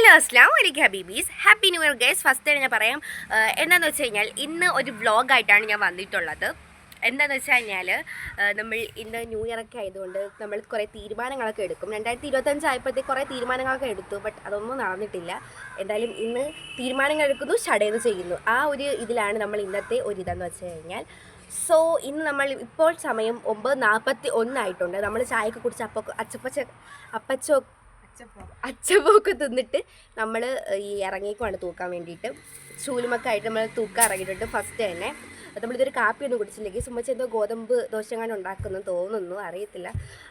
Hello അസ്സലാമു അലൈക്കും ഹബീബീസ്. Happy new year guys. First ഞാൻ പറയാം എന്താണെന്ന് വെച്ച് കഴിഞ്ഞാൽ ഇന്ന് ഒരു വ്ളോഗായിട്ടാണ് ഞാൻ വന്നിട്ടുള്ളത്. എന്താണെന്ന് വെച്ച് കഴിഞ്ഞാൽ നമ്മൾ ഇന്ന് ന്യൂ ഇയർ ഒക്കെ ആയതുകൊണ്ട് നമ്മൾ കുറേ തീരുമാനങ്ങളൊക്കെ എടുക്കും. 2025 ആയപ്പോഴത്തേക്ക് കുറേ തീരുമാനങ്ങളൊക്കെ എടുത്തു, ബട്ട് അതൊന്നും നടന്നിട്ടില്ല. എന്തായാലും ഇന്ന് തീരുമാനങ്ങൾ എടുക്കുന്നു, ഷടേന്ന് ചെയ്യുന്നു. ആ ഒരു ഇതിലാണ് നമ്മൾ ഇന്നത്തെ ഒരു ഇതെന്ന് വെച്ച് കഴിഞ്ഞാൽ. സോ ഇന്ന് നമ്മൾ ഇപ്പോൾ സമയം 9:41 ആയിട്ടുണ്ട്. നമ്മൾ ചായയൊക്കെ കുടിച്ച് അച്ചപ്പൊക്കെ തിന്നിട്ട് നമ്മൾ ഈ ഇറങ്ങിക്കുവാണ് തൂക്കാൻ വേണ്ടിയിട്ട്. ചൂലുമൊക്കെ ആയിട്ട് നമ്മൾ തൂക്കാൻ ഇറങ്ങിയിട്ടുണ്ട്. ഫസ്റ്റ് തന്നെ നമ്മളിതൊരു കാപ്പിയൊന്നും കുടിച്ചില്ലെങ്കിൽ സുമ്മച്ച എന്തോ ഗോതമ്പ് ദോശങ്ങാണ്ട് ഉണ്ടാക്കുന്നു തോന്നുന്നു, അറിയത്തില്ല.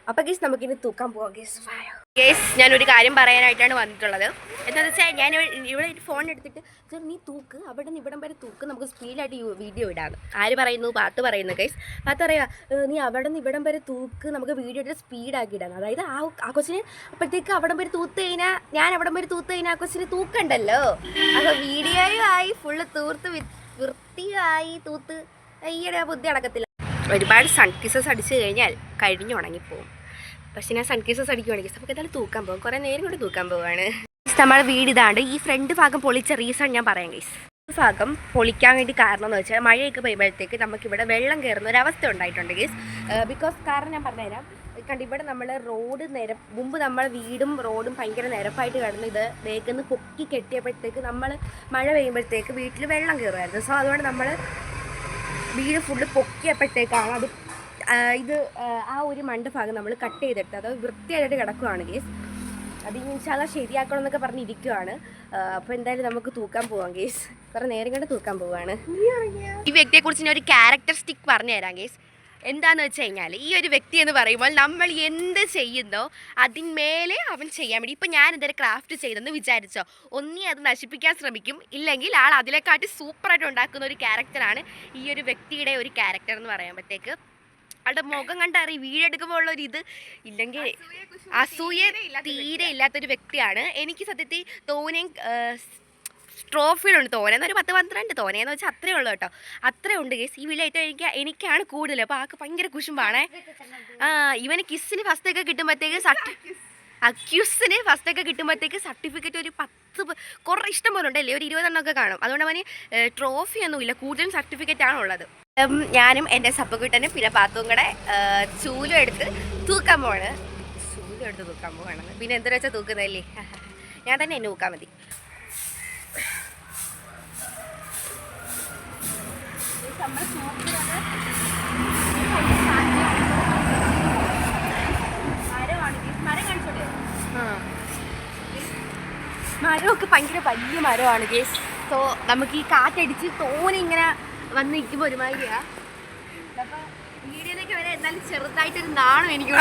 അപ്പോൾ ഗേസ് നമുക്കിനി തൂക്കാൻ പോകാം. ഗേസ് ഞാനൊരു കാര്യം പറയാനായിട്ടാണ് വന്നിട്ടുള്ളത്. എന്താണെന്ന് വെച്ചാൽ ഞാൻ ഇവിടെ ഫോൺ എടുത്തിട്ട് നീ തൂക്ക്, അവിടെ നിന്ന് ഇവിടം വരെ തൂക്ക്, നമുക്ക് സ്പീഡായിട്ട് വീഡിയോ ഇടാണ്. ആര് പറയുന്നു? പാത്ത് പറയുന്നു. ഗേസ് പാത്ത് പറയാ നീ അവിടെ നിന്ന് ഇവിടം വരെ തൂക്ക്, നമുക്ക് വീഡിയോ ഇട്ട് സ്പീഡാക്കി ഇടാണ്. അതായത് ആ കൊച്ചിന് അപ്പോഴത്തേക്ക് അവിടം വരെ തൂത്ത് കഴിഞ്ഞാൽ ഞാൻ അവിടം വരെ തൂത്ത് കഴിഞ്ഞാൽ ആ കൊച്ചിന് തൂക്കണ്ടല്ലോ. അപ്പോൾ വീഡിയോയും ആയി, ഫുള്ള് തൂർത്ത് വൃത്തിയായി തൂത്ത് ഈയിടെ ബുദ്ധി അടക്കത്തില്ല. ഒരുപാട് സൺ കിസസ് അടിച്ച് കഴിഞ്ഞാൽ കഴിഞ്ഞ് ഉണങ്ങിപ്പോവും. പക്ഷെ ഞാൻ സൺ കിസസ് അടിക്കുവാണെങ്കിൽ നമുക്ക് എന്തായാലും തൂക്കാൻ പോകും. കുറേ നേരം കൊണ്ട് തൂക്കാൻ പോവാണ്. നമ്മുടെ വീട് ഇതാണ്ട്. ഈ ഫ്രണ്ട് ഭാഗം പൊളിച്ച റീസൺ ഞാൻ പറയാം ഗൈസ്. ഈ ഭാഗം പൊളിക്കാൻ വേണ്ടി കാരണം എന്ന് വെച്ചാൽ മഴയൊക്കെ പെയ്യുമ്പോഴത്തേക്ക് നമുക്കിവിടെ വെള്ളം കയറുന്ന ഒരവസ്ഥ ഉണ്ടായിട്ടുണ്ട് ഗൈസ്. ബിക്കോസ് കാരണം ഞാൻ പറഞ്ഞുതരാം. കണ്ട് ഇവിടെ നമ്മൾ റോഡ് മുമ്പ് നമ്മൾ വീടും റോഡും ഭയങ്കര നിരപ്പായിട്ട് കിടന്ന് ഇത് വേഗം പൊക്കി കെട്ടിയപ്പോഴത്തേക്ക് നമ്മൾ മഴ പെയ്യുമ്പോഴത്തേക്ക് വീട്ടിൽ വെള്ളം കയറുമായിരുന്നു. സോ അതുകൊണ്ട് നമ്മൾ വീട് ഫുള്ള് പൊക്കിയപ്പോഴത്തേക്കാണ് അത് ആ ഒരു മണ്ടഭാഗം നമ്മൾ കട്ട് ചെയ്തെടുത്ത് അത് വൃത്തിയായിട്ട് കിടക്കുകയാണ് ഗേസ്. അത് ഇൻഷാല്ലാ ശരിയാക്കണം എന്നൊക്കെ പറഞ്ഞിരിക്കുവാണ്. അപ്പോൾ എന്തായാലും നമുക്ക് തൂക്കാൻ പോവാം ഗേസ്. കുറേ നേരം കൊണ്ട് തൂക്കാൻ പോവാണ്. ഈ വ്യക്തിയെക്കുറിച്ച് ഞാൻ ഒരു ക്യാരക്ടറിസ്റ്റിക് പറഞ്ഞു തരാം ഗേസ്. എന്താണെന്ന് വെച്ച് കഴിഞ്ഞാൽ ഈ ഒരു വ്യക്തി എന്ന് പറയുമ്പോൾ നമ്മൾ എന്ത് ചെയ്യുന്നോ അതിന്മേലെ അവൻ ചെയ്യാൻ വേണ്ടി. ഇപ്പം ഞാൻ എന്തെങ്കിലും ക്രാഫ്റ്റ് ചെയ്തെന്ന് വിചാരിച്ചോ, ഒന്നേ അത് നശിപ്പിക്കാൻ ശ്രമിക്കും, ഇല്ലെങ്കിൽ ആൾ അതിനെക്കാട്ടി സൂപ്പറായിട്ട് ഉണ്ടാക്കുന്ന ഒരു ക്യാരക്ടറാണ് ഈ ഒരു വ്യക്തിയുടെ ഒരു ക്യാരക്ടർ എന്ന് പറയുമ്പോഴത്തേക്ക്. ആളുടെ മുഖം കണ്ടറിയും വീടെടുക്കുമ്പോൾ ഉള്ളൊരിത്, ഇല്ലെങ്കിൽ അസൂയ തീരെ ഇല്ലാത്തൊരു വ്യക്തിയാണ്. എനിക്ക് സത്യത്തിൽ തോനെയും ട്രോഫികളുണ്ട്. തോനെന്ന് ഒരു 10-12 തോനെയെന്ന് വെച്ചാൽ അത്രയേ ഉള്ളൂ കേട്ടോ. അത്രേ ഉണ്ട് കേസ്. ഈ വീട്ടിൽ ഏറ്റവും എനിക്കാണ് കൂടുതൽ. അപ്പോൾ ആൾക്ക് ഭയങ്കര കുശുമ്പാണേ. ഇവന് കിസ്സിന് ഫസ്റ്റൊക്കെ കിട്ടുമ്പോഴത്തേക്ക് ക്യൂസിന് ഫസ്റ്റൊക്കെ കിട്ടുമ്പോഴത്തേക്ക് സർട്ടിഫിക്കറ്റ് ഒരു 10 കുറേ ഇഷ്ടം പോലെ ഉണ്ടല്ലേ, ഒരു 20 എണ്ണമൊക്കെ കാണും. അതുകൊണ്ട് അവന് ട്രോഫിയൊന്നുമില്ല, കൂടുതലും സർട്ടിഫിക്കറ്റ് ആണുള്ളത്. ഞാനും എൻ്റെ സപ്പക്കുട്ടനും പിന്നെ പാത്തും കൂടെ ചൂലും എടുത്ത് തൂക്കാൻ പോവാണ്. പിന്നെ എന്തൊരു വെച്ചാൽ തൂക്കുന്നതല്ലേ, ഞാൻ തന്നെ എന്നെ തൂക്കാൻ മതി. മരമൊക്കെ ഭയങ്കര വലിയ മരമാണ് ഗേസ്. സോ നമുക്ക് ഈ കാറ്റടിച്ച് തോനെ ഇങ്ങനെ വന്ന് നിൽക്കുമ്പോൾ ഒരുമാതിരിയാ. അപ്പൊ വീഡിയോയിലേക്ക് വരെ എന്നാലും ചെറുതായിട്ടൊരു നാണം എനിക്ക്.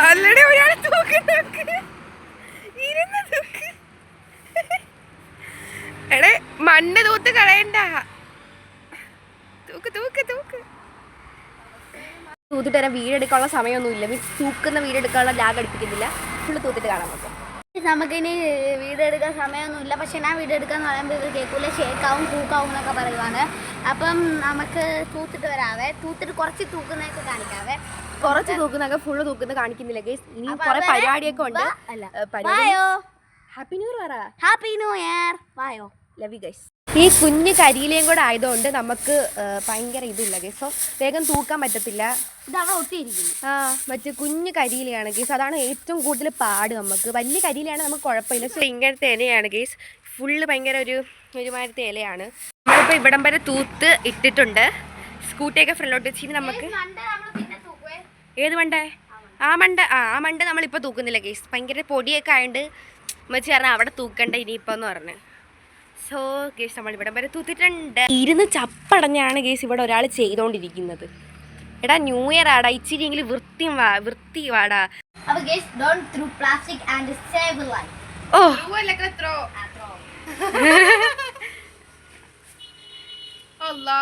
എടേ മണ്ണ് തൂത്ത് കളയണ്ട, തൂത്തിട്ട് വരാൻ വീടെടുക്കാനുള്ള സമയമൊന്നുമില്ല. മീൻസ് തൂക്കുന്ന വീടെടുക്കാനുള്ള ലാഗ് അടുപ്പിക്കുന്നില്ല, ഫുള്ള് തൂത്തിട്ട് കാണാൻ പറ്റും. നമുക്കിനി വീടെടുക്കാൻ സമയമൊന്നുമില്ല. പക്ഷെ ഞാൻ വീടെടുക്കാന്ന് പറയുമ്പോൾ ഇത് കേൾക്കൂല, ഷേക്കാവും പൂക്കാവും എന്നൊക്കെ പറയുവാണ്. അപ്പം നമുക്ക് തൂത്തിട്ട് വരാവേ. തൂത്തിട്ട് കുറച്ച് തൂക്കുന്നതൊക്കെ കാണിക്കാവേ. കുറച്ച് തൂക്കുന്നൊക്കെ ഫുള്ള് തൂക്കുന്ന കാണിക്കുന്നില്ല ഗൈസ്. ഇനി കുറെ പരിപാടിയൊക്കെ ഉണ്ട്. ഹാപ്പി ന്യൂ ഇയർ പറ. Happy new year. വായോ. Love you guys. ഈ കുഞ്ഞ് കരിയിലയും കൂടെ ആയതുകൊണ്ട് നമുക്ക് ഭയങ്കര ഇതില്ല ഗൈസ്. സോ വേഗം തൂക്കാൻ പറ്റത്തില്ല. ഇതവിടെ ഒട്ടിയിരിക്കുന്നു. മറ്റേ കുഞ്ഞ് കരിയിലയാണ് ഗൈസ്, അതാണ് ഏറ്റവും കൂടുതൽ പാട്. നമുക്ക് വലിയ കരിയിലാണ് നമുക്ക് കുഴപ്പമില്ല. സോ ഇങ്ങനത്തെ ഇലയാണ് ഗൈസ്, ഫുള്ള് ഭയങ്കര ഒരുമാതിരത്തെ ഇലയാണ്. നമ്മളിപ്പോൾ ഇവിടം വരെ തൂത്ത് ഇട്ടിട്ടുണ്ട്. സ്കൂട്ടിയൊക്കെ ഫ്രണ്ടിലോട്ട് വെച്ചിട്ട് നമുക്ക് ഏത് മണ്ടേ ആ മണ്ട നമ്മളിപ്പോൾ തൂക്കുന്നില്ല ഗൈസ്. ഭയങ്കര പൊടിയൊക്കെ ആയതുകൊണ്ട് മച്ചി പറഞ്ഞാൽ അവിടെ തൂക്കണ്ട ഇനിയിപ്പോൾ എന്ന് പറഞ്ഞു. സോ ഗേസ് നമ്മൾ ഇവിടം വരെ തൂത്തിട്ടുണ്ട്. ഇരുന്ന് ചപ്പടഞ്ഞാണ് ഗേസ് ഇവിടെ ഒരാൾ ചെയ്തോണ്ടിരിക്കുന്നത്. എടാ ന്യൂ ഇയർ ആടാ, ഇച്ചിരിയെങ്കിലും വൃത്തി വാടാ. ഓ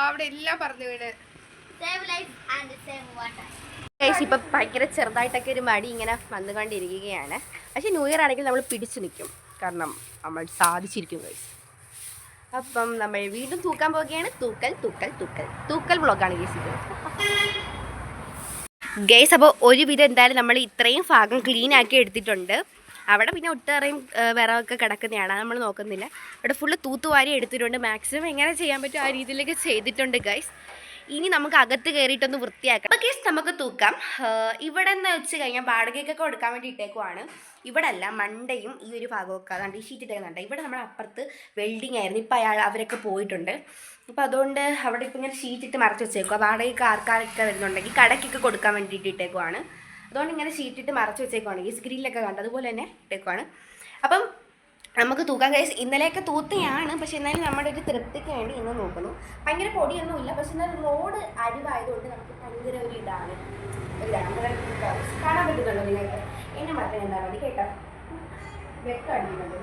അവിടെ എല്ലാം പറഞ്ഞു വീട്. ഗേസ് ഇപ്പം ഭയങ്കര ചെറുതായിട്ടൊക്കെ ഒരു മടി ഇങ്ങനെ വന്നുകൊണ്ടിരിക്കുകയാണ്. പക്ഷെ ന്യൂ ഇയർ ആണെങ്കിൽ നമ്മൾ പിടിച്ചു നിൽക്കും, കാരണം നമ്മൾ സാധിച്ചിരിക്കും ഗേസ്. അപ്പം നമ്മൾ വീണ്ടും തൂക്കാൻ പോവുകയാണ്. തൂക്കൽ വ്ളോഗാണ് ഗേസ് ഇത്. ഗേസ് അപ്പോൾ ഒരുവിധം എന്തായാലും നമ്മൾ ഇത്രയും ഭാഗം ക്ലീൻ ആക്കി എടുത്തിട്ടുണ്ട്. അവിടെ പിന്നെ ഒട്ടേറെയും വിറകൊക്കെ കിടക്കുന്നതാണ്, അത് നമ്മൾ നോക്കുന്നില്ല. അവിടെ ഫുള്ള് തൂത്തുവാരി എടുത്തിട്ടുണ്ട്. മാക്സിമം എങ്ങനെ ചെയ്യാൻ പറ്റും ആ രീതിയിലേക്ക് ചെയ്തിട്ടുണ്ട് ഗൈസ്. ഇനി നമുക്ക് അകത്ത് കയറിയിട്ടൊന്ന് വൃത്തിയാക്കാം. അപ്പോൾ കേസ് നമുക്ക് തൂക്കാം. ഇവിടെ നിന്ന് വെച്ച് കഴിഞ്ഞാൽ വാടകയ്ക്കൊക്കെ കൊടുക്കാൻ വേണ്ടി ഇട്ടേക്കുവാണ്. ഇവിടെ അല്ല, മണ്ടയും ഈ ഒരു ഭാഗമൊക്കെ അതാണ്ട് ഈ ഷീറ്റ് ഇട്ടേക്കുന്നുണ്ട്. ഇവിടെ നമ്മുടെ അപ്പുറത്ത് വെൽഡിങ് ആയിരുന്നു, ഇപ്പോൾ അവരൊക്കെ പോയിട്ടുണ്ട്. അപ്പോൾ അതുകൊണ്ട് അവിടെ ഇപ്പോൾ ഇങ്ങനെ ഷീറ്റ് ഇട്ട് മറച്ച് വെച്ചേക്കുക. വാടകയ്ക്ക് ആൾക്കാരൊക്കെ വരുന്നുണ്ടെങ്കിൽ കടയ്ക്കൊക്കെ കൊടുക്കാൻ വേണ്ടിയിട്ട് ഇട്ടേക്കുവാണ്. അതുകൊണ്ട് ഇങ്ങനെ ഷീറ്റ് ഇട്ട് മറച്ച് വെച്ചേക്കുവാണ്. ഈ സ്ക്രീനിലൊക്കെ കണ്ടത് അതുപോലെ തന്നെ ഇട്ടേക്കുവാണ്. അപ്പം നമുക്ക് തൂക്കാം ഗൈസ്. ഇന്നലെയൊക്കെ തൂത്തയാണ്, പക്ഷെ എന്നാലും നമ്മുടെ ഒരു തൃപ്തിക്ക് വേണ്ടി ഇന്ന് നോക്കുന്നു. ഭയങ്കര പൊടിയൊന്നുമില്ല, പക്ഷെ എന്നാൽ റോഡ് അരിവായതുകൊണ്ട് നമുക്ക് ഭയങ്കര ഒരു ഇതാണ് കാണാൻ പറ്റുന്നുണ്ടോ നിങ്ങൾക്ക്? എന്നെ മാത്രം എന്താ മതി കേട്ടോ. വെക്കം അടിക്കുന്നുണ്ടോ?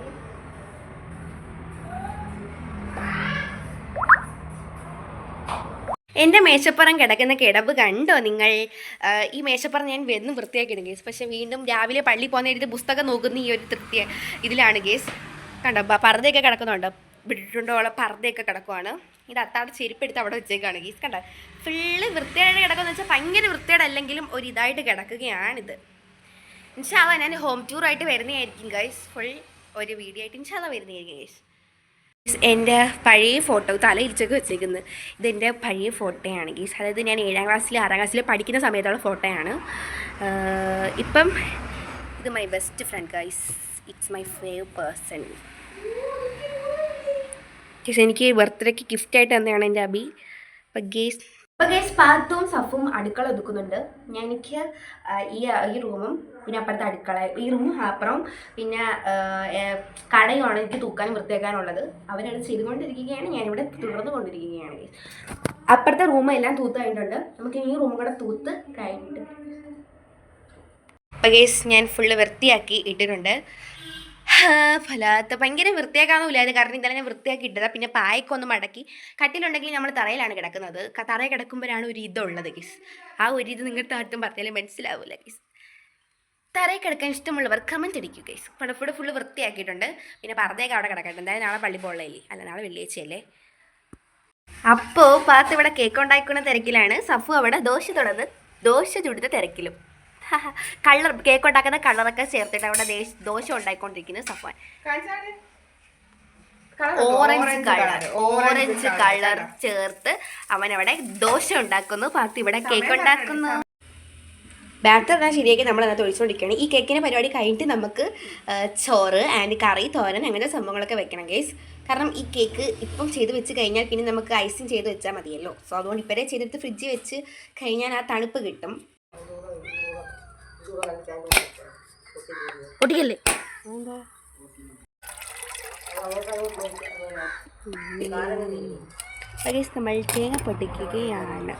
എൻ്റെ മേശപ്പുറം കിടക്കുന്ന കിടപ്പ് കണ്ടോ നിങ്ങൾ? ഈ മേശപ്പുറം ഞാൻ വെന്ന് വൃത്തിയാക്കിയിടും ഗേസ്. പക്ഷേ വീണ്ടും രാവിലെ പള്ളി പോകുന്ന എഴുതി പുസ്തകം നോക്കുന്ന ഈ ഒരു തൃപ്തി ഇതിലാണ് ഗേസ്. കണ്ടോ പർദ്ദയൊക്കെ കിടക്കുന്നുണ്ടോ? വിട്ടിട്ടുണ്ടോളം പർദ്ദയൊക്കെ കിടക്കുവാണ്. ഇത് അത്താടെ ചെരുപ്പെടുത്ത് അവിടെ വെച്ചേക്കാണ് ഗേസ്. കണ്ടോ ഫുള്ള് വൃത്തിയായിട്ട് കിടക്കുമെന്ന് വെച്ചാൽ ഭയങ്കര വൃത്തിയായിട്ടല്ലെങ്കിലും ഒരു ഇതായിട്ട് കിടക്കുകയാണിത്. ഇൻഷാ അല്ലാഹ് ഞാൻ ഹോം ടൂറായിട്ട് വരുന്നതായിരിക്കും ഗൈസ്. ഫുൾ ഒരു വീഡിയോ ആയിട്ട് ഇൻഷാ അല്ലാഹ് വരുന്നതായിരിക്കും ഗൈസ്. എൻ്റെ പഴയ ഫോട്ടോ തലയിരിച്ചൊക്കെ വെച്ചേക്കുന്നത് ഇതെൻ്റെ പഴയ ഫോട്ടോയാണ് ഗീസ്. അതായത് ഞാൻ 7ാം ക്ലാസ്സിൽ 6ാം ക്ലാസ്സിൽ പഠിക്കുന്ന സമയത്തുള്ള ഫോട്ടോയാണ്. ഇപ്പം ഇത് my best friend guys. It's my favourite person. Guys എനിക്ക് ബർത്ത്ഡേക്ക് ഗിഫ്റ്റായിട്ട് തന്നെയാണ് എൻ്റെ അബി. അപ്പം ഗേസ് പാത്തും സഫും അടുക്കള ഒതുക്കുന്നുണ്ട്. എനിക്ക് ഈ റൂമും പിന്നെ അപ്പുറത്തെ അടുക്കള, ഈ റൂമും അപ്പുറം പിന്നെ കടയുമാണ് എനിക്ക് തൂക്കാനും വൃത്തിയാക്കാനുള്ളത്. അവരത് ചെയ്തുകൊണ്ടിരിക്കുകയാണ്, ഞാനിവിടെ തുടർന്ന് കൊണ്ടിരിക്കുകയാണ്. അപ്പുറത്തെ റൂമെല്ലാം തൂത്ത് കഴിഞ്ഞിട്ടുണ്ട്. നമുക്ക് ഈ റൂമും കൂടെ തൂത്ത് കഴിഞ്ഞിട്ട് അപ്പം ഗേസ് ഞാൻ ഫുള്ള് വൃത്തിയാക്കി ഇട്ടിട്ടുണ്ട്. ഫലാത്ത ഭയങ്കര വൃത്തിയാക്കാനൊന്നുമില്ലായിരുന്നു, കാരണം ഇന്നലെ ഞാൻ വൃത്തിയാക്കി ഇട്ടതാണ്. പിന്നെ പായ്ക്കൊന്ന് മടക്കി, കട്ടിലുണ്ടെങ്കിൽ നമ്മൾ തറയിലാണ് കിടക്കുന്നത്. തറയിൽ കിടക്കുമ്പോഴാണ് ഒരു ഇതുള്ളത് ഗീസ്. ആ ഒരു ഇത് നിങ്ങളുടെ താഴ്ത്തും പറഞ്ഞാലും മനസ്സിലാവില്ല ഗീസ്. തറയിൽ കിടക്കാൻ ഇഷ്ടമുള്ളവർ കമൻറ്റ് അടിക്കുക ഗൈസ്. പടപ്പൂടെ ഫുള്ള് വൃത്തിയാക്കിയിട്ടുണ്ട്. പിന്നെ പർദ്ദയൊക്കെ അവിടെ കിടക്കട്ടെ, എന്തായാലും നാളെ പള്ളി പോകലല്ലേ, അല്ല നാളെ വെള്ളിയാഴ്ചയല്ലേ. അപ്പോൾ പാത്ത് ഇവിടെ കേക്ക് ഉണ്ടാക്കുന്ന തിരക്കിലാണ്, സഫു അവിടെ ദോശ ചുടുന്ന തിരക്കിലും. കളർ കേക്ക് ഉണ്ടാക്കുന്ന കളറൊക്കെ ചേർത്തിട്ട് അവിടെ ദോശ ഉണ്ടായിക്കൊണ്ടിരിക്കുന്നത് സഫാൻ. ഓറഞ്ച് കളർ ചേർത്ത് അവനവിടെ ദോശ ഉണ്ടാക്കുന്നു, പാത്ത് ഇവിടെ കേക്ക് ഉണ്ടാക്കുന്നു. ബാറ്റർ എല്ലാം ശരിയാക്കി നമ്മൾ അതിനകത്ത് ഒഴിച്ചുകൊണ്ടിരിക്കുകയാണ്. ഈ കേക്കിൻ്റെ പരിപാടി കഴിഞ്ഞിട്ട് നമുക്ക് ചോറ് ആൻഡ് കറി, തോരൻ അങ്ങനത്തെ സംഭവങ്ങളൊക്കെ വെക്കണം ഗേസ്. കാരണം ഈ കേക്ക് ഇപ്പം ചെയ്ത് വെച്ച് കഴിഞ്ഞാൽ പിന്നെ നമുക്ക് ഐസിങ് ചെയ്ത് വെച്ചാൽ മതിയല്ലോ. സോ അതുകൊണ്ട് ഇപ്പഴേ ചെയ്തെടുത്ത് ഫ്രിഡ്ജിൽ വെച്ച് കഴിഞ്ഞാൽ ആ തണുപ്പ് കിട്ടും. പൊട്ടിക്കല്ലേ നമ്മൾ തേങ്ങ പൊട്ടിക്കുകയാണ്.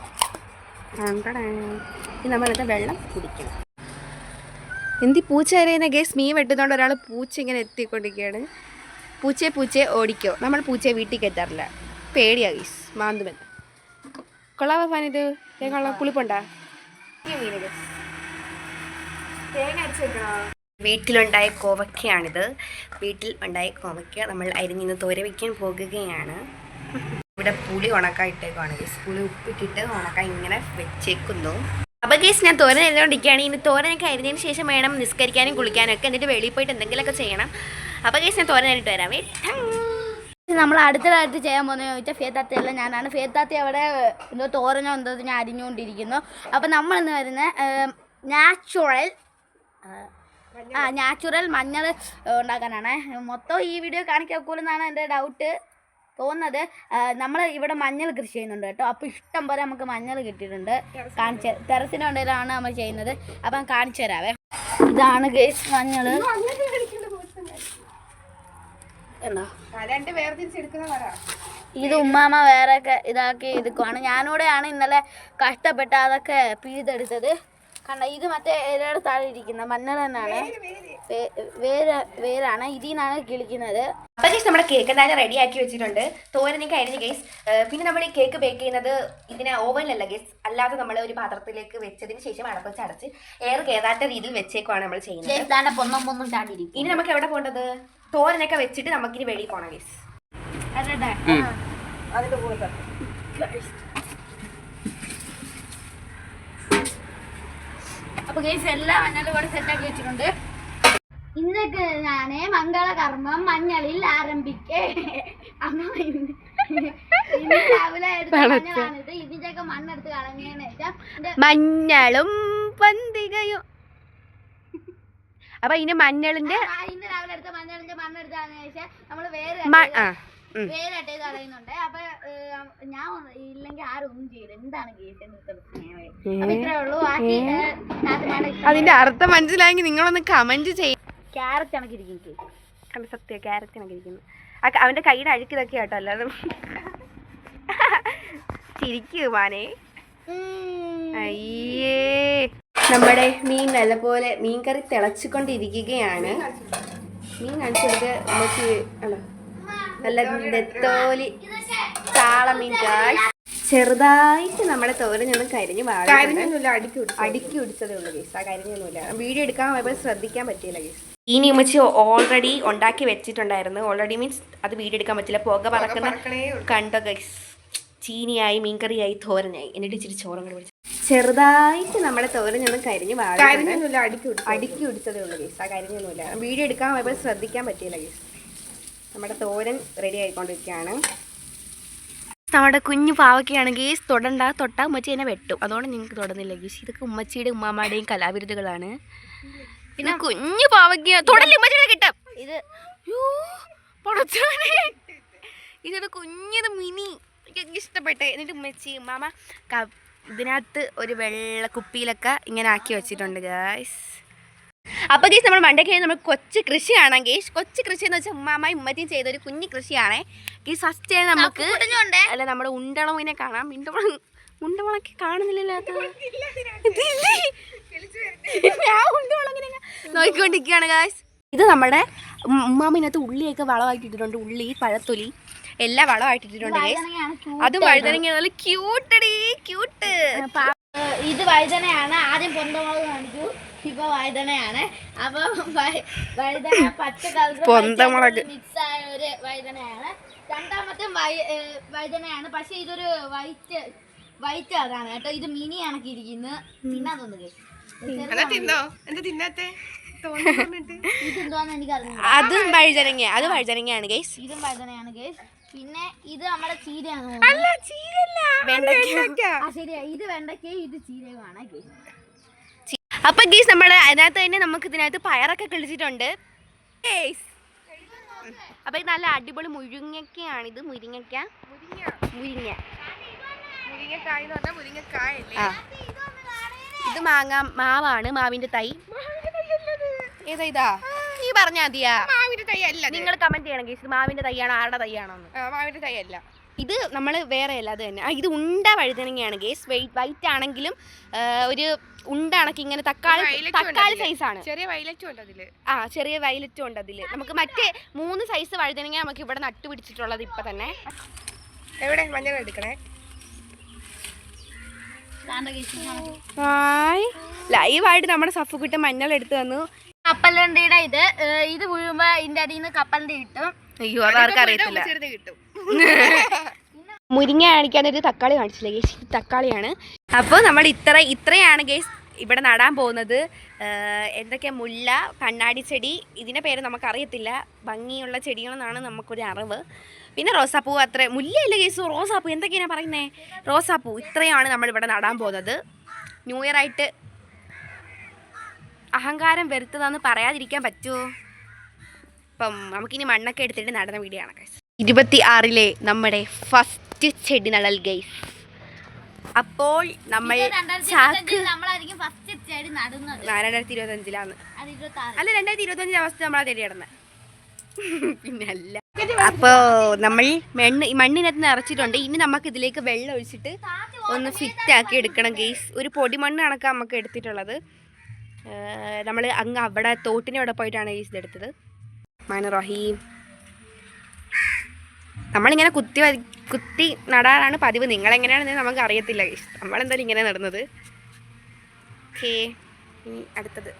നമ്മളത് വെള്ളം കുടിക്കണം. എന്തി പൂച്ച അറിയുന്ന ഗേസ് മീൻ വെട്ടുന്നതുകൊണ്ട് ഒരാൾ പൂച്ച ഇങ്ങനെ എത്തിക്കൊണ്ടിരിക്കുകയാണ്. പൂച്ചയെ ഓടിക്കോ. നമ്മൾ പൂച്ചയെ വീട്ടിൽ കയറ്റാറില്ല, പേടിയാ ഗേസ്, മാന്തുമെന്ന്. കൊള്ളാവാ ഫാനിത് തേങ്ങ പുളിപ്പുണ്ടാ? തേങ്ങ അരച്ച് വെക്കണോ? വീട്ടിലുണ്ടായ കോവക്കയാണിത്. വീട്ടിൽ ഉണ്ടായ കോവക്ക നമ്മൾ അരിഞ്ഞിന്ന് തോര വയ്ക്കാൻ പോകുകയാണ്. ഇവിടെ പുളി ഉണക്കായിട്ടേക്കാണ് ഗേസ്. പുളി ഉപ്പിട്ടിട്ട് ഉണക്കാൻ ഇങ്ങനെ വെച്ചേക്കുന്നു. അപ്പോൾ ഗേസ് ഞാൻ തോരൻ എഴുതിക്കൊണ്ടിരിക്കുകയാണ്. ഇനി തോരനൊക്കെ അരിഞ്ഞതിന് ശേഷം വേണം നിസ്കരിക്കാനും കുളിക്കാനും ഒക്കെ, എന്നിട്ട് വെളിയിൽ പോയിട്ട് എന്തെങ്കിലുമൊക്കെ ചെയ്യണം. അപ്പോൾ ഗേസ് ഞാൻ തോരൻ ആയിട്ട് വരാമേ. നമ്മൾ അടുത്തതായിട്ട് ചെയ്യാൻ പോകുന്നത് ചോദിച്ചാൽ ഫേത്താത്തയല്ല, ഞാനാണ്. ഫേത്താത്തി അവിടെ എന്തോ തോരനോ എന്തോ ഞാൻ അരിഞ്ഞുകൊണ്ടിരിക്കുന്നു. അപ്പോൾ നമ്മളിന്ന് വരുന്ന നാച്ചുറൽ മഞ്ഞൾ ഉണ്ടാക്കാനാണ്. മൊത്തം ഈ വീഡിയോ കാണിക്കാൻ ഒക്കൂലെന്നാണ് എൻ്റെ ഡൗട്ട് തോന്നുന്നത്. നമ്മൾ ഇവിടെ മഞ്ഞൾ കൃഷി ചെയ്യുന്നുണ്ട് കേട്ടോ. അപ്പോൾ ഇഷ്ടം പോലെ നമുക്ക് മഞ്ഞൾ കിട്ടിയിട്ടുണ്ട്. ടെറസിനുള്ളിലാണ് നമ്മൾ ചെയ്യുന്നത്. അപ്പം കാണിച്ചു തരാവേ. ഇതാണ് ഗേസ് മഞ്ഞൾ. ഇത് ഉമ്മാമ വേറെയൊക്കെ ഇതാക്കി എടുക്കുവാണ്. ഞാനിവിടെയാണ് ഇന്നലെ കഷ്ടപ്പെട്ട് അതൊക്കെ പിഴുതെടുത്തത്. കണ്ട, ഇത് മറ്റേ ഇലയുടെ താഴെ ഇരിക്കുന്ന മഞ്ഞൾ തന്നെയാണ്, വേരാണ്. ഇതിൽ നിന്നാണ് കിളിക്കുന്നത്. അപ്പോൾ ഗൈസ് നമ്മുടെ കേക്ക് എന്തായാലും റെഡി ആക്കി വെച്ചിട്ടുണ്ട്. തോരനൊക്കെ അരിഞ്ഞ് ഗൈസ്. പിന്നെ നമ്മൾ ഈ കേക്ക് ബേക്ക് ചെയ്യുന്നത് ഇതിനെ ഓവനിലല്ല ഗൈസ്, അല്ലാതെ നമ്മൾ ഒരു പാത്രത്തിലേക്ക് വെച്ചതിന് ശേഷം അടപ്പ് വെച്ച് അടച്ച് എയർ കയറാത്ത രീതിയിൽ വെച്ചേക്കുവാണ് നമ്മൾ ചെയ്യുന്നത്. ഇനി നമുക്ക് എവിടെ പോകേണ്ടത്? തോരനൊക്കെ വെച്ചിട്ട് നമുക്കിനി വെളിയിൽ പോകണം ഗൈസ്. അപ്പോൾ ഗൈസ് എല്ലാം മഞ്ഞളും കൂടെ സെറ്റാക്കി വെച്ചിട്ടുണ്ട്. ഇന്നൊക്കെ ഞാന് മംഗളകർമ്മം മഞ്ഞളിൽ ആരംഭിക്കേ. അമ്മ ഇന്ന് രാവിലെ എടുത്ത മഞ്ഞളാണിത്. ഇതിന്റെയൊക്കെ മണ്ണെടുത്ത് കളഞ്ഞതിന് ശേഷം മഞ്ഞളും പന്തികയും. അപ്പൊ ഇതിന്റെ മഞ്ഞളിന്റെ ഇന്ന് രാവിലെ എടുത്ത മഞ്ഞളിന്റെ മണ്ണെടുത്തതിന് ശേഷം നമ്മള് വേറെ വേറെ കളയുന്നുണ്ട്. അപ്പൊ ഞാൻ ഇല്ലെങ്കിൽ ആരും ഒന്നും ചെയ്യില്ല. എന്താണ് അപ്പൊ ഇത്രേ ഉള്ളൂ. അതിന്റെ അർത്ഥം മനസ്സിലായെങ്കിൽ നിങ്ങളൊന്ന് കമന്റ് ചെയ്യും. ക്യാരറ്റ് കണക്കിരിക്കും. സത്യം ക്യാരറ്റ് കണക്കിരിക്കുന്നു. അവന്റെ കൈയുടെ അഴുക്ക് ഇതൊക്കെ കേട്ടോ, അല്ലാതെ ചിരിക്കുവാനേ. അയ്യേ, നമ്മുടെ മീൻ നല്ലപോലെ മീൻ കറി തിളച്ചുകൊണ്ടിരിക്കുകയാണ്. മീൻ കാണിച്ചെടുത്ത് നമുക്ക് ആണോ നല്ല നെത്തോലി ചാള മീൻ. ചെറുതായിട്ട് നമ്മുടെ തോരഞ്ഞൊന്ന് കരിഞ്ഞ് അടുക്കി പിടിച്ചതേ ഉള്ളൂ ഗീസ്. ആ കരിഞ്ഞൊന്നുമില്ല. വീഡിയോ എടുക്കാൻ പോയപ്പോൾ ശ്രദ്ധിക്കാൻ പറ്റിയില്ല ഗീസ്. ഈ ഉമ്മച്ചി ഓൾറെഡി ഉണ്ടാക്കി വെച്ചിട്ടുണ്ടായിരുന്നു. ഓൾറെഡി മീൻസ് അത് വീഡിയോ എടുക്കാൻ പറ്റില്ല. പുക പറക്കുന്ന കണ്ടോ ഗൈസ്. ചീനിയായി മീൻകറിയായി തോരനായി. എന്നിട്ട് ഇച്ചിരി ചോറും കൂടി പിടിച്ചു. ചെറുതായിട്ട് നമ്മുടെ തോരഞ്ഞൊന്ന് കരിഞ്ഞ് അടുക്കി പിടിച്ചതേ ഉള്ളൂ ഗീസ്. ആ കരിഞ്ഞൊന്നുമില്ല. വീഡിയോ എടുക്കാൻ പോയപ്പോൾ ശ്രദ്ധിക്കാൻ പറ്റിയില്ല ഗീസ്. നമ്മുടെ തോരൻ റെഡി ആയിക്കൊണ്ടിരിക്കുകയാണ്. നമ്മുടെ കുഞ്ഞു പാവക്കയാണ് ഗീസ്. തൊട്ടാ ഉമ്മച്ചി എന്നെ വെട്ടും. അതുകൊണ്ട് നിങ്ങൾക്ക് തൊടുന്നില്ല ഗീസ്. ഇതൊക്കെ ഉമ്മച്ചിയുടെ ഉമ്മാമ്മയുടെയും കലാവിരുദ്ധകളാണ്. പിന്നെ കുഞ്ഞു പാവക്ക തൊടല്ലേ ഉമ്മച്ചിയുടെ കിട്ടും. ഇത് ഇതൊരു കുഞ്ഞത് മിനി എനിക്ക് ഇഷ്ടപ്പെട്ടെ. എന്നിട്ട് ഉമ്മച്ചി ഉമ്മാമ്മ ഇതിനകത്ത് ഒരു വെള്ള കുപ്പിയിലൊക്കെ ഇങ്ങനെ ആക്കി വെച്ചിട്ടുണ്ട് ഗായ്സ്. അപ്പോൾ ഗീസ് നമ്മൾ മണ്ടയ്ക്ക് നമ്മൾ കൊച്ചു കൃഷിയാണ് ഗീസ്. കൊച്ചു കൃഷി എന്ന് വെച്ചാൽ ഉമ്മാമ്മയും ഉമ്മത്തിയും ചെയ്തൊരു കുഞ്ഞു കൃഷിയാണ് ഗീസ്. ഫസ്റ്റ് നമുക്ക് അല്ല നമ്മുടെ ഉണ്ടളമിനെ കാണാം. ഉണ്ടമുളൊക്കെ കാണുന്നില്ലല്ലോ. നോക്കിക്കൊണ്ടിരിക്കുകയാണ് ഗായ്സ്. ഇത് നമ്മുടെ ഉമ്മാമിനകത്ത് ഉള്ളിയൊക്കെ വളമായിട്ടിട്ടുണ്ട്. ഉള്ളി പഴത്തൊലി എല്ലാം വളമായിട്ടിട്ടുണ്ട് ഗായ്സ്. അതും വഴുതനങ്ങ നല്ല ക്യൂട്ടടി ക്യൂട്ട്. ഇത് വഴുതനയാണ്. ആദ്യം പൊന്തമുളക് കാണിച്ചു, ഇപ്പൊ വഴുതനയാണ്. അപ്പൊ വഴുതന പച്ച കളർ മിക്സ് ആയ ഒരു വഴുതനയാണ്. രണ്ടാമത്തെ വഴുതനയാണ്. പക്ഷെ ഇതൊരു വൈറ്റ് അതാണ് കേട്ടോ. ഇത് മിനി കണക്കിരിക്കുന്നു. തിന്നാൻ തോന്നുക. ഇതെന്തോന്ന് എനിക്കറിയില്ല. അതും വഴുതനങ്ങയാണ് ഗൈസ്. ഇതും വഴുതനയാണ് ഗൈസ്. പിന്നെ ഇത് നമ്മുടെ ചീരയാണ്. ശരിയാ, ഇത് വെണ്ടയ്ക്കയും ഇത് ചീരയുമാണ് ഗൈസ്. അപ്പൊ ഗീസ് നമ്മുടെ അതിനകത്ത് തന്നെ നമുക്ക് ഇതിനകത്ത് പയറൊക്കെ കിളിച്ചിട്ടുണ്ട്. അപ്പൊ ഇത് നല്ല അടിപൊളി മുരിങ്ങയ്ക്കയാണിത്. മുരിങ്ങ ഇത് മാവാണ്. മാവിന്റെ തൈ ഏതാ നീ പറഞ്ഞാ മതിയാ. നിങ്ങൾ കമന്റ് ചെയ്യണം ഗീസ്. മാവിന്റെ തൈയാണോ ആരുടെ തൈയാണോ? മാവിന്റെ തൈ അല്ല, ഇത് നമ്മൾ വേറെ അല്ല. അത് തന്നെ ഇത് ഉണ്ട വഴുതനങ്ങയാണ് ഗേസ്. വൈറ്റ് ആണെങ്കിലും ഒരു ഉണ്ട കണക്ക് ഇങ്ങനെ തക്കാളി സൈസാണ്. ചെറിയ വയലറ്റും ഉണ്ട് അതില്. നമുക്ക് മറ്റേ 3 സൈസ് വഴുതനങ്ങ നമുക്ക് ഇവിടെ നട്ടുപിടിച്ചിട്ടുള്ളത് ഇപ്പൊ തന്നെ. എവിടെ മഞ്ഞൾ എടുക്കണേ. ലൈവായിട്ട് നമ്മുടെ സഫുക്കുട്ടൻ മഞ്ഞൾ എടുത്തു തന്നു. കപ്പലണ്ടിയുടെ ഇത് വീഴുമ്പോ ഇതിന്റെ അടിയിൽ നിന്ന് കപ്പലണ്ടി കിട്ടും. അയ്യോ, അതാർക്കും അറിയത്തില്ല. മുരിങ്ങ കാണിക്കാനൊരു തക്കാളി കാണിച്ചില്ല ഗേസ്. ഇത് തക്കാളിയാണ്. അപ്പോൾ നമ്മൾ ഇത്രയാണ് ഗേസ് ഇവിടെ നടാൻ പോകുന്നത്. എന്തൊക്കെയാ മുല്ല, കണ്ണാടി ചെടി, ഇതിൻ്റെ പേര് നമുക്കറിയത്തില്ല. ഭംഗിയുള്ള ചെടികളെന്നാണ് നമുക്കൊരു അറിവ്. പിന്നെ റോസാപ്പൂ. അത്ര മുല്ലയല്ല ഗേസ്, റോസാപ്പൂ. എന്തൊക്കെയാണ് പറയുന്നത്? റോസാപ്പൂ. ഇത്രയാണ് നമ്മളിവിടെ നടാൻ പോകുന്നത്. ന്യൂ ഇയർ ആയിട്ട് അഹങ്കാരം വരുത്തതെന്ന് പറയാതിരിക്കാൻ പറ്റുമോ? അപ്പം നമുക്കിനി മണ്ണൊക്കെ എടുത്തിട്ട് നടന്ന വീഡിയോ ആണ് ഗൈസ്. 26-ലെ നമ്മുടെ ഫസ്റ്റ് ചെടി നടൽ ഗൈസ്. അപ്പോൾ നമ്മൾ 2025-ലാണ്. അല്ല 2025 അവസ്ഥ നമ്മളാ ചെടി നടന്നത്. പിന്നല്ല. അപ്പോൾ നമ്മൾ മണ്ണിനകത്ത് നിറച്ചിട്ടുണ്ട്. ഇനി നമുക്ക് ഇതിലേക്ക് വെള്ളം ഒഴിച്ചിട്ട് ഒന്ന് ഫിറ്റ് ആക്കി എടുക്കണം ഗൈസ്. ഒരു പൊടിമണ്ണ് കണക്കാണ് നമുക്ക് എടുത്തിട്ടുള്ളത്. നമ്മൾ അങ്ങ് അവിടെ തോട്ടിൻ്റെ അവിടെ പോയിട്ടാണ് ഗൈസ് ഇതെടുത്തത്. റഹീം നമ്മളിങ്ങനെ കുത്തി നടാറാണ് പതിവ്. നിങ്ങളെങ്ങനെയാണെന്ന് നമുക്ക് അറിയത്തില്ല ഗൈസ്. നമ്മളെന്തായാലും ഇങ്ങനെ നടുന്നത്. ഓക്കേ, ഇനി അടുത്തത്.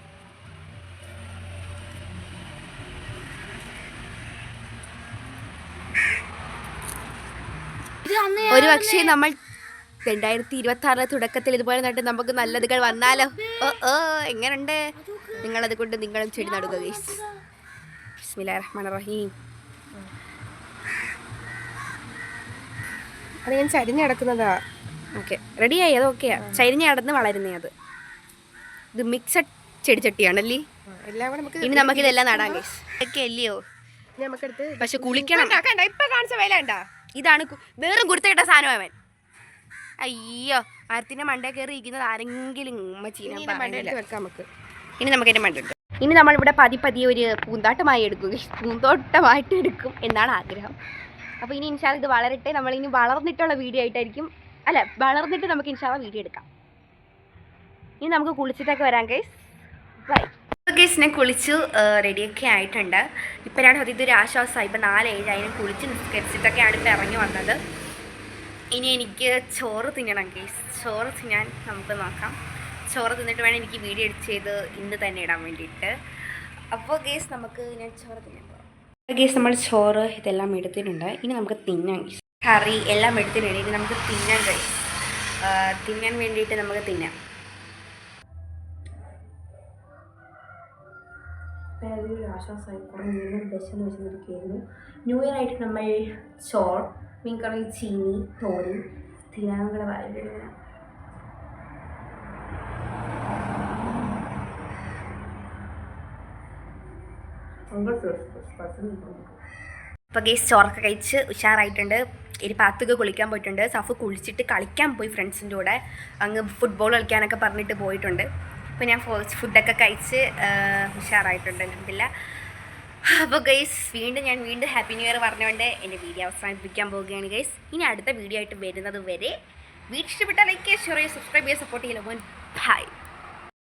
ഒരു പക്ഷേ നമ്മൾ 2026 തുടക്കത്തിൽ ഇതുപോലെ നട്ട് നമുക്ക് നല്ലതുകൾ വന്നാലോ. എങ്ങനുണ്ട്? നിങ്ങളത് കൊണ്ട് നിങ്ങളും ചെടി നടുക ഗൈസ്. ബിസ്മില്ലാഹിർ റഹ്മാനിർ റഹീം. അത് ഞാൻ ചരിഞ്ഞ് കിടക്കുന്നതാ. ഓക്കെ റെഡിയായി, അത് ഓക്കെയാ. ചരിഞ്ഞ് കിടന്ന് വളരുന്നേ അത്. ഇത് മിക്സഡ് ചെടിച്ചട്ടിയാണല്ലേ. ഇനി നമുക്കിതെല്ലാം നടാം ഗൈസ്. ഒക്കെ അല്ലയോ നമുക്കെടുത്ത്. പക്ഷെ കുളിക്കണം. ഇപ്പൊ കാണിച്ച വേല ഉണ്ടാ. ഇതാണ് വേറും കൊടുത്തിട്ട സാധനം അവൻ. അയ്യോ മരത്തിന്റെ മണ്ട കയറി ഇരിക്കുന്നത് ആരെങ്കിലും വെക്കാം നമുക്ക്. ഇനി നമുക്കതിന്റെ മണ്ടുണ്ട്. ഇനി നമ്മളിവിടെ പതിയെ ഒരു പൂന്തോട്ടമായി എടുക്കും, പൂന്തോട്ടമായിട്ട് എടുക്കും എന്നാണ് ആഗ്രഹം. അപ്പോൾ ഇനി ഇൻഷാല്ല ഇത് വളരട്ടെ. നമ്മളിനി വളർന്നിട്ടുള്ള വീഡിയോ ആയിട്ടായിരിക്കും, അല്ല വളർന്നിട്ട് നമുക്ക് ഇൻഷാല്ല വീഡിയോ എടുക്കാം. ഇനി നമുക്ക് കുളിച്ചിട്ടൊക്കെ വരാം ഗൈസ്. ബൈ. ഗൈസിനെ കുളിച്ചു റെഡിയൊക്കെ ആയിട്ടുണ്ട്. ഇപ്പോഴാണ് ഇതൊരു ആശ്വാസമായി. ഇപ്പം 4-7 കുളിച്ച് നിസ്കരിച്ചിട്ടൊക്കെയാണ് ഇപ്പോൾ ഇറങ്ങി വന്നത്. ഇനി എനിക്ക് ചോറ് തിന്നണം ഗൈസ്. ചോറ് തിന്നാൻ നമുക്ക് നോക്കാം. ചോറ് തിന്നിട്ട് വേണം എനിക്ക് വീഡിയോ എഡിറ്റ് ചെയ്ത് ഇന്ന് തന്നെ ഇടാൻ വേണ്ടിയിട്ട്. അപ്പോൾ ഗൈസ് നമുക്ക് ഞാൻ ചോറ് തിന്നാൻ പോകാം. ഗൈസ് നമ്മൾ ചോറ് ഇതെല്ലാം എടുത്തിട്ടുണ്ട്. ഇനി നമുക്ക് തിന്നാം ഗൈസ്. കറി എല്ലാം എടുത്തിട്ടുണ്ട്. ഇനി നമുക്ക് തിന്നാൻ ഗൈസ്. തിന്നാൻ വേണ്ടിയിട്ട് നമുക്ക് തിന്നാം. ഒരു ആശ്വാസമായി. കുറേ നീണ്ട ദശം വെച്ചിരിക്കുകയായിരുന്നു. ന്യൂ ഇയർ ആയിട്ട് നമ്മൾ ചോറ്, മീൻകറി, ചീനി, തോരൻ, തിരാങ്കള വാരിടുക. അപ്പോൾ ഗൈസ് ചോറൊക്കെ കഴിച്ച് ഉഷാറായിട്ടുണ്ട്. ഒരു പാത്തൊക്കെ കുളിക്കാൻ പോയിട്ടുണ്ട്. സഫ് കുളിച്ചിട്ട് കളിക്കാൻ പോയി ഫ്രണ്ട്സിൻ്റെ കൂടെ. അങ്ങ് ഫുട്ബോൾ കളിക്കാനൊക്കെ പറഞ്ഞിട്ട് പോയിട്ടുണ്ട്. അപ്പോൾ ഞാൻ ഫുഡൊക്കെ കഴിച്ച് ഉഷാറായിട്ടുണ്ട് എന്തില്ല. അപ്പോൾ ഗൈസ് ഞാൻ വീണ്ടും ഹാപ്പി ന്യൂ ഇയർ പറഞ്ഞുകൊണ്ട് എൻ്റെ വീഡിയോ അവസാനിപ്പിക്കാൻ പോവുകയാണ് ഗൈസ്. ഇനി അടുത്ത വീഡിയോ ആയിട്ട് വരുന്നത് വരെ വീഡിയോ ഇഷ്ടപ്പെട്ടാൽ ലൈക്ക് ചെയ്യുക, ഷെയർ ചെയ്യുക, സബ്സ്ക്രൈബ് ചെയ്യുക, സപ്പോർട്ട് ചെയ്യുക. ബൈ.